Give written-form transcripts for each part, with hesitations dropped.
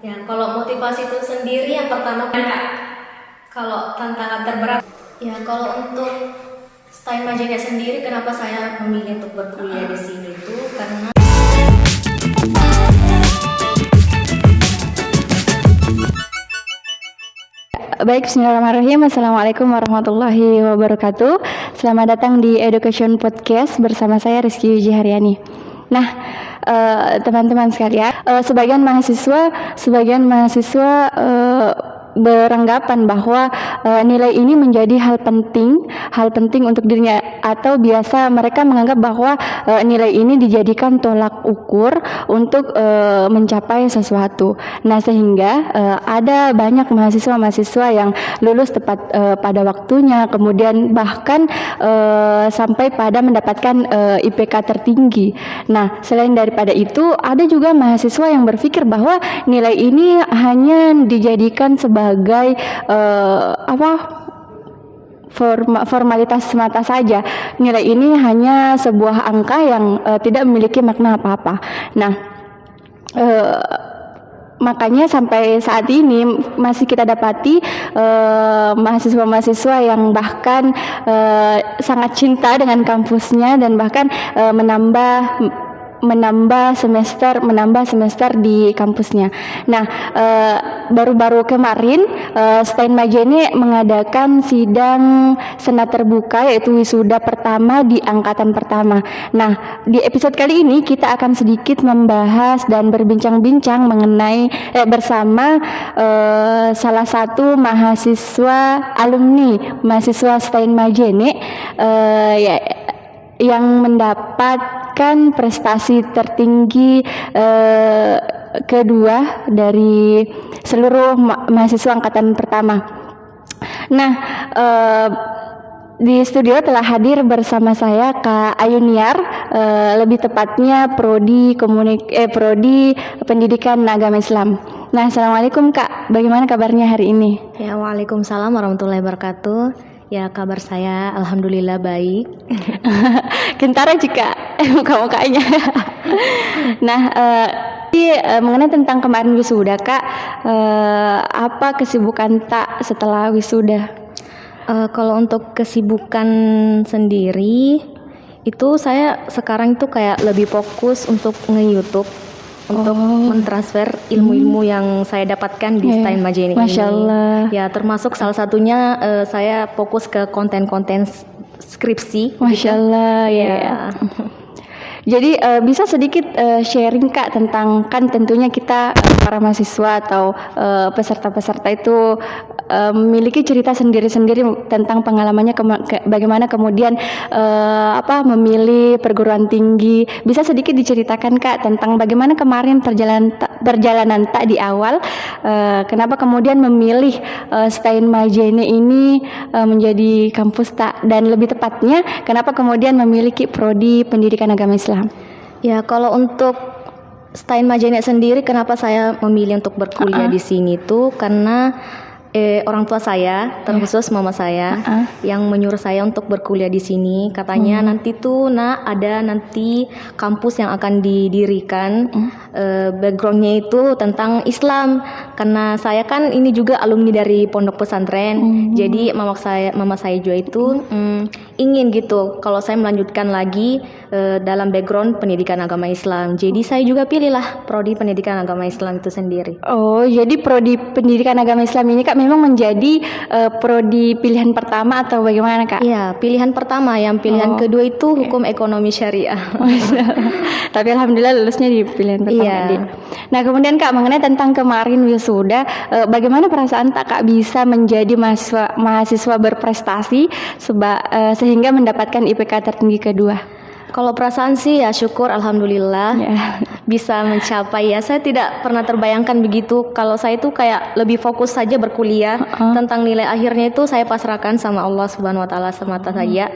Ya, kalau motivasi itu sendiri yang pertama kan Kak, kalau tantangan terberat, ya kalau untuk Stein Majene sendiri, kenapa saya memilih untuk berkuliah di sini itu karena Baik, bismillahirrahmanirrahim. Assalamualaikum warahmatullahi wabarakatuh. Selamat datang di Education Podcast bersama saya Rizky Yuji Haryani. Nah, teman-teman sekalian, sebagian mahasiswa beranggapan bahwa nilai ini menjadi hal penting untuk dirinya, atau biasa mereka menganggap bahwa nilai ini dijadikan tolak ukur untuk mencapai sesuatu. Nah, sehingga ada banyak mahasiswa yang lulus tepat pada waktunya, kemudian bahkan sampai pada mendapatkan IPK tertinggi. Nah, selain daripada itu, ada juga mahasiswa yang berpikir bahwa nilai ini hanya dijadikan sebagai formalitas semata saja. Nilai ini hanya sebuah angka yang tidak memiliki makna apa-apa. Nah, makanya sampai saat ini masih kita dapati mahasiswa-mahasiswa yang bahkan sangat cinta dengan kampusnya dan bahkan menambah semester di kampusnya. Nah, baru-baru kemarin Stein Majene mengadakan sidang senat terbuka, yaitu wisuda pertama di angkatan pertama. Nah, di episode kali ini kita akan sedikit membahas dan berbincang-bincang mengenai bersama salah satu mahasiswa Stein Majene yang mendapatkan prestasi tertinggi kedua dari seluruh mahasiswa angkatan pertama. Nah, di studio telah hadir bersama saya Kak Ayuniar, lebih tepatnya Prodi Pendidikan Agama Islam. Nah, assalamualaikum Kak, bagaimana kabarnya hari ini? ya Waalaikumsalam warahmatullahi wabarakatuh. Ya, kabar saya alhamdulillah baik. Kentara juga muka-mukanya. Nah, mengenai tentang kemarin wisuda Kak, apa kesibukan Tak setelah wisuda? Kalau untuk kesibukan sendiri itu saya sekarang itu kayak lebih fokus untuk nge-YouTube untuk mentransfer ilmu-ilmu yang saya dapatkan di Stein Majene ini. Masya Allah. Ya, termasuk salah satunya saya fokus ke konten-konten skripsi. Masya Allah, ya. Jadi bisa sedikit sharing Kak tentang, kan tentunya kita para mahasiswa atau peserta-peserta itu memiliki cerita sendiri-sendiri tentang pengalamannya bagaimana kemudian memilih perguruan tinggi. Bisa sedikit diceritakan Kak tentang bagaimana kemarin perjalanan Tak di awal, kenapa kemudian memilih Stein Majene ini menjadi kampus Tak, dan lebih tepatnya kenapa kemudian memiliki Prodi Pendidikan Agama Islam. Ya, kalau untuk Stein Majene sendiri, kenapa saya memilih untuk berkuliah di sini tuh karena orang tua saya, terkhusus mama saya, yang menyuruh saya untuk berkuliah di sini. Katanya nanti tuh ada nanti kampus yang akan didirikan, backgroundnya itu tentang Islam. Karena saya kan ini juga alumni dari pondok pesantren, jadi mama saya juga itu ingin gitu kalau saya melanjutkan lagi dalam background pendidikan agama Islam. Jadi saya juga pilihlah Prodi Pendidikan Agama Islam itu sendiri. Oh, jadi Prodi Pendidikan Agama Islam ini Kak memang menjadi prodi pilihan pertama atau bagaimana Kak? Iya, pilihan pertama. Yang pilihan kedua itu hukum ekonomi syariah. Tapi alhamdulillah lulusnya di pilihan pertama. Iya. Nah, kemudian Kak, mengenai tentang kemarin wisuda, bagaimana perasaan Kak bisa menjadi mahasiswa berprestasi sehingga mendapatkan IPK tertinggi kedua? Kalau perasaan sih ya syukur, alhamdulillah bisa mencapai. Ya, saya tidak pernah terbayangkan begitu. Kalau saya itu kayak lebih fokus saja berkuliah, tentang nilai akhirnya itu saya pasrahkan sama Allah Subhanahu Wa Taala semata saja.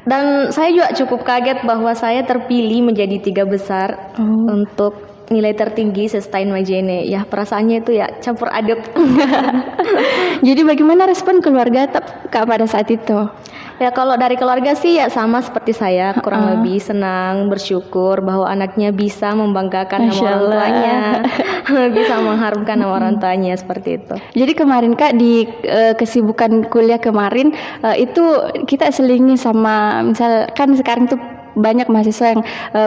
Dan saya juga cukup kaget bahwa saya terpilih menjadi 3 besar untuk nilai tertinggi Stein Majene. Ya, perasaannya itu ya campur aduk. Jadi bagaimana respon keluarga Kak pada saat itu? Ya kalau dari keluarga sih ya sama seperti saya, kurang lebih senang, bersyukur bahwa anaknya bisa membanggakan nama Masya orang Allah. tuanya, bisa mengharumkan nama orang tuanya seperti itu. Jadi kemarin Kak di kesibukan kuliah kemarin itu kita selingi sama misalkan sekarang tuh banyak mahasiswa yang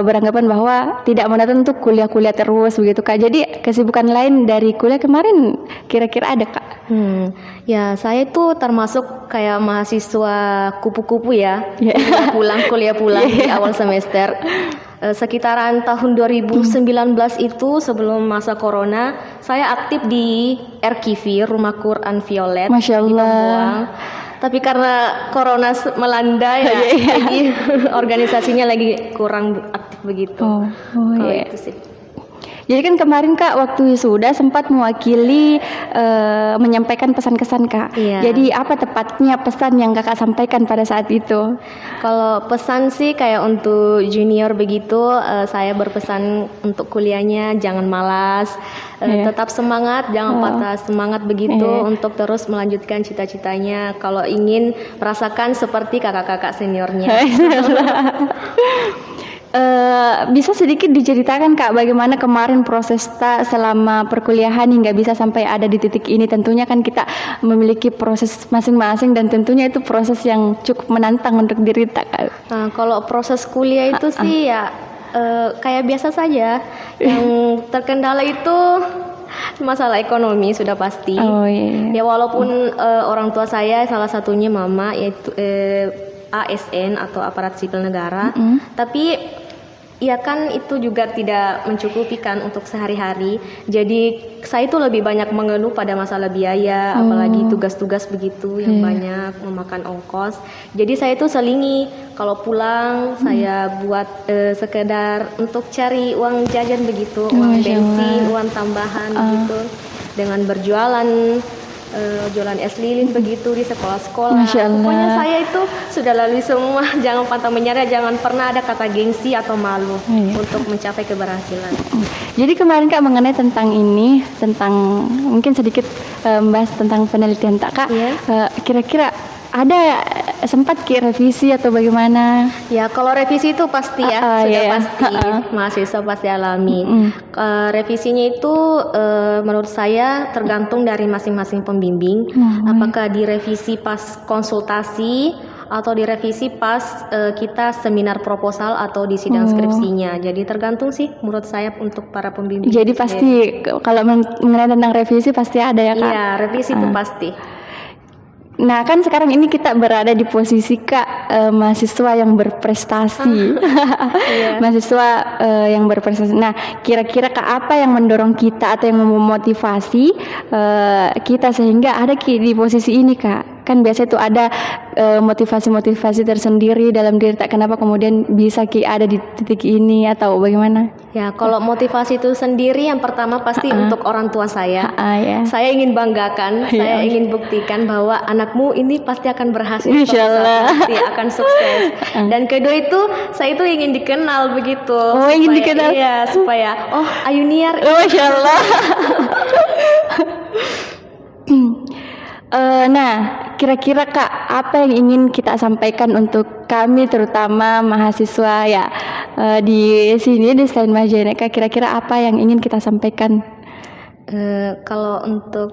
beranggapan bahwa tidak menonton untuk kuliah-kuliah terus begitu Kak. Jadi kesibukan lain dari kuliah kemarin kira-kira ada Kak? Ya saya itu termasuk kayak mahasiswa kupu-kupu ya, kuliah pulang di awal semester. Sekitaran tahun 2019 itu sebelum masa corona, saya aktif di RKV, Rumah Quran Violet Masya di Allah. Tembuang. Tapi karena corona melanda ya, jadi organisasinya lagi kurang aktif begitu. Kalau iya. itu sih. Jadi kan kemarin Kak waktu wisuda sempat mewakili menyampaikan pesan-kesan Kak. Iya. Jadi apa tepatnya pesan yang Kakak sampaikan pada saat itu? Kalau pesan sih kayak untuk junior begitu, saya berpesan untuk kuliahnya jangan malas, tetap semangat, jangan patah semangat begitu untuk terus melanjutkan cita-citanya. Kalau ingin merasakan seperti kakak-kakak seniornya. Bisa sedikit diceritakan Kak bagaimana kemarin proses Tak selama perkuliahan hingga bisa sampai ada di titik ini. Tentunya kan kita memiliki proses masing-masing dan tentunya itu proses yang cukup menantang untuk diri Tak. Nah, kalau proses kuliah itu sih ya kayak biasa saja. Yang terkendala itu masalah ekonomi sudah pasti. Oh iya. Ya walaupun orang tua saya salah satunya mama yaitu ASN atau aparat sipil negara, tapi ya kan itu juga tidak mencukupi kan untuk sehari-hari. Jadi saya itu lebih banyak mengeluh pada masalah biaya, apalagi tugas-tugas begitu yang banyak memakan ongkos. Jadi saya itu selingi kalau pulang saya buat sekedar untuk cari uang jajan begitu, uang bensin, uang tambahan gitu dengan berjualan. Jualan es lilin begitu di sekolah-sekolah. Masya Allah. Pokoknya saya itu sudah lalui semua. Jangan pantang menyerah, jangan pernah ada kata gengsi atau malu untuk mencapai keberhasilan. Jadi kemarin Kak mengenai tentang ini, tentang mungkin sedikit membahas tentang penelitian Tak Kak. Kira-kira ada sempat revisi atau bagaimana? Ya kalau revisi itu pasti ya, sudah pasti mahasiswa pasti alami. Revisinya itu menurut saya tergantung dari masing-masing pembimbing. Apakah direvisi pas konsultasi atau direvisi pas kita seminar proposal atau di sidang skripsinya. Jadi tergantung sih menurut saya untuk para pembimbing. Jadi pasti kalau mengenai tentang revisi pasti ada ya Kak? Iya, revisi itu pasti. Nah kan sekarang ini kita berada di posisi Kak mahasiswa yang berprestasi. Mahasiswa yang berprestasi. Nah kira-kira Kak apa yang mendorong kita atau yang memotivasi kita sehingga ada di posisi ini Kak? Kan biasa itu ada motivasi-motivasi tersendiri dalam diri Tak, kenapa kemudian bisa Ki ada di titik ini atau bagaimana? Ya kalau motivasi itu sendiri yang pertama pasti untuk orang tua saya. Saya ingin banggakan, saya ingin buktikan bahwa anakmu ini pasti akan berhasil, pasti akan sukses. Dan kedua itu saya itu ingin dikenal begitu. Ingin dikenal? Iya, supaya Ayuniar. Masya Allah. Nah, kira-kira Kak, apa yang ingin kita sampaikan untuk kami terutama mahasiswa ya di sini di Stein Majene Kak, kira-kira apa yang ingin kita sampaikan? Kalau untuk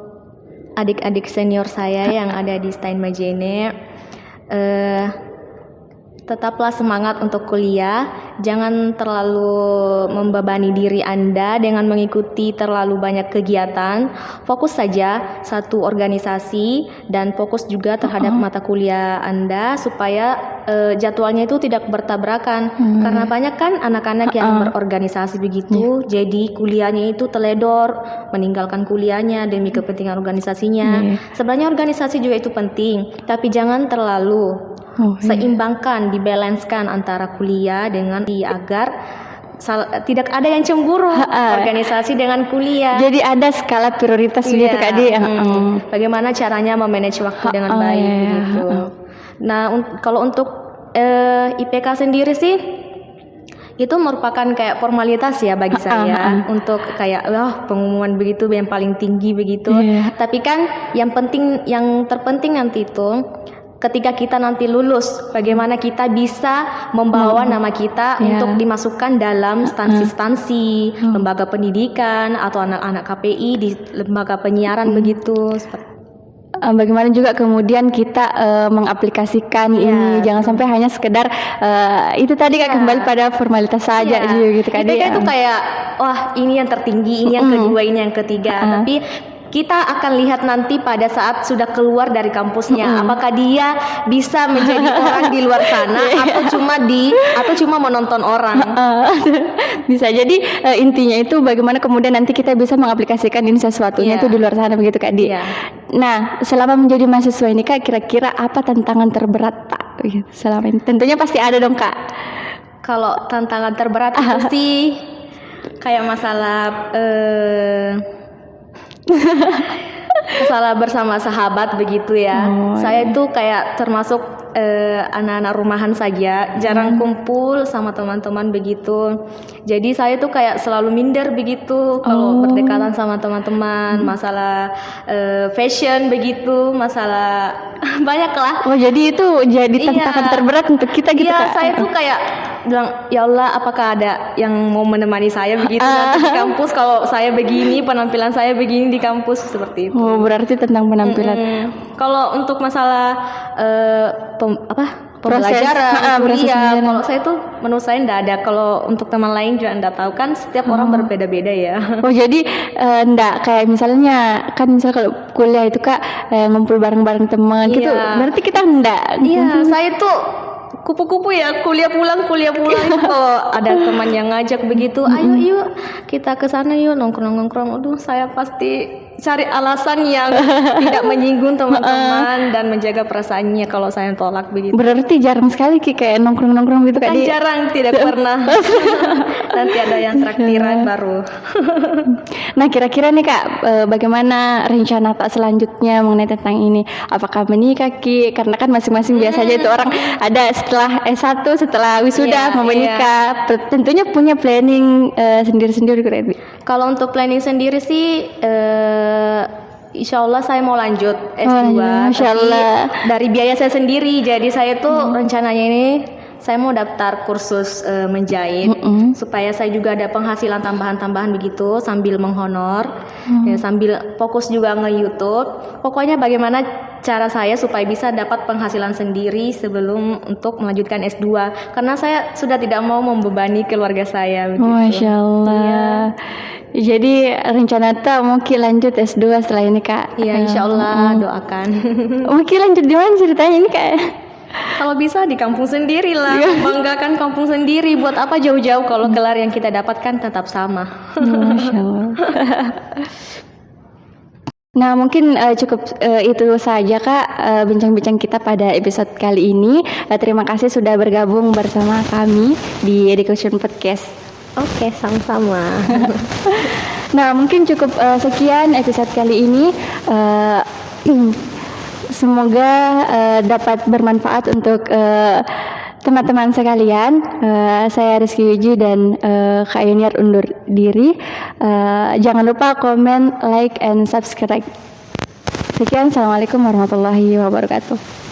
adik-adik senior saya yang ada di Stein Majene, tetaplah semangat untuk kuliah. Jangan terlalu membebani diri Anda dengan mengikuti terlalu banyak kegiatan. Fokus saja satu organisasi dan fokus juga terhadap mata kuliah Anda supaya jadwalnya itu tidak bertabrakan. Karena banyak kan anak-anak yang berorganisasi begitu, jadi kuliahnya itu teledor, meninggalkan kuliahnya demi kepentingan organisasinya. Sebenarnya organisasi juga itu penting, tapi jangan terlalu. Seimbangkan, dibalanskan antara kuliah dengan agar tidak ada yang cemburu organisasi dengan kuliah. Jadi ada skala prioritas gitu Kak Di. Bagaimana caranya memanage waktu dengan baik gitu. Nah, kalau untuk IPK sendiri sih itu merupakan kayak formalitas ya bagi saya untuk kayak pengumuman begitu yang paling tinggi begitu. Tapi kan yang terpenting nanti itu ketika kita nanti lulus, bagaimana kita bisa membawa nama kita untuk dimasukkan dalam instansi-instansi, lembaga pendidikan atau anak-anak KPI di lembaga penyiaran begitu. Bagaimana juga kemudian kita mengaplikasikan ini, jangan sampai hanya sekedar itu tadi Kak, kembali pada formalitas saja gitu Kak. Itu kayak wah ini yang tertinggi, ini yang kedua, ini yang ketiga, tapi kita akan lihat nanti pada saat sudah keluar dari kampusnya, apakah dia bisa menjadi orang di luar sana atau cuma menonton orang. Bisa jadi intinya itu bagaimana kemudian nanti kita bisa mengaplikasikan ini sesuatunya itu di luar sana begitu Kak Di. Nah, selama menjadi mahasiswa ini Kak, kira-kira apa tantangan terberat Kak selama ini? Tentunya pasti ada dong Kak. Kalau tantangan terberat itu sih kayak masalah masalah bersama sahabat begitu ya. Saya itu kayak termasuk anak-anak rumahan saja, jarang kumpul sama teman-teman begitu. Jadi saya tuh kayak selalu minder begitu kalau berdekatan sama teman-teman, masalah fashion begitu, masalah banyak lah. Oh, jadi itu jadi tantangan terberat untuk kita gitu Kak. Saya tuh kayak bilang, ya Allah, apakah ada yang mau menemani saya begitu nanti di kampus kalau saya begini, penampilan saya begini di kampus, seperti itu. Oh, berarti tentang penampilan. Kalau untuk masalah pembelajaran, kuliah, kalau saya tuh menurut saya enggak ada. Kalau untuk teman lain juga enggak tahu, kan setiap orang berbeda-beda ya. Oh, jadi enggak kayak misalnya kan kalau kuliah itu Kak ngumpul bareng-bareng teman gitu. Berarti kita enggak. Iya, saya tuh kupu-kupu ya, kuliah pulang kalau ada teman yang ngajak begitu, ayo yuk kita ke sana yuk nongkrong. Aduh, saya pasti cari alasan yang tidak menyinggung teman-teman dan menjaga perasaannya kalau saya tolak begitu. Berarti jarang sekali kayak nongkrong gitu Kak. Jarang, tidak pernah. Nanti ada yang traktiran baru. Nah, kira-kira nih Kak, bagaimana rencana Kak selanjutnya mengenai tentang ini? Apakah menikah Ki? Karena kan masing-masing biasanya itu orang ada setelah S1, setelah wisuda mau menikah. Tentunya punya planning sendiri-sendiri Kak. Kalau untuk planning sendiri sih Insya Allah saya mau lanjut S2, tapi dari biaya saya sendiri. Jadi saya tuh rencananya ini saya mau daftar kursus menjahit supaya saya juga ada penghasilan tambahan-tambahan begitu sambil menghonor, ya, sambil fokus juga nge-YouTube. Pokoknya bagaimana cara saya supaya bisa dapat penghasilan sendiri sebelum untuk melanjutkan S2, karena saya sudah tidak mau membebani keluarga saya begitu. Masya Allah. Jadi rencana tak mungkin lanjut S2 setelah ini Kak? Iya, insya Allah doakan. Mungkin lanjut di mana ceritanya ini Kak? Kalau bisa di kampung sendiri lah, membanggakan kampung sendiri. Buat apa jauh-jauh kalau gelar yang kita dapatkan tetap sama. Masya Allah. Nah, mungkin cukup itu saja Kak bincang-bincang kita pada episode kali ini. Terima kasih sudah bergabung bersama kami di Education Podcast. Oke, sama-sama. Nah, mungkin cukup sekian episode kali ini. Semoga dapat bermanfaat untuk teman-teman sekalian. Saya Rizky Wiji dan Kak Yuniar undur diri. Jangan lupa komen, like, and subscribe. Sekian, assalamualaikum warahmatullahi wabarakatuh.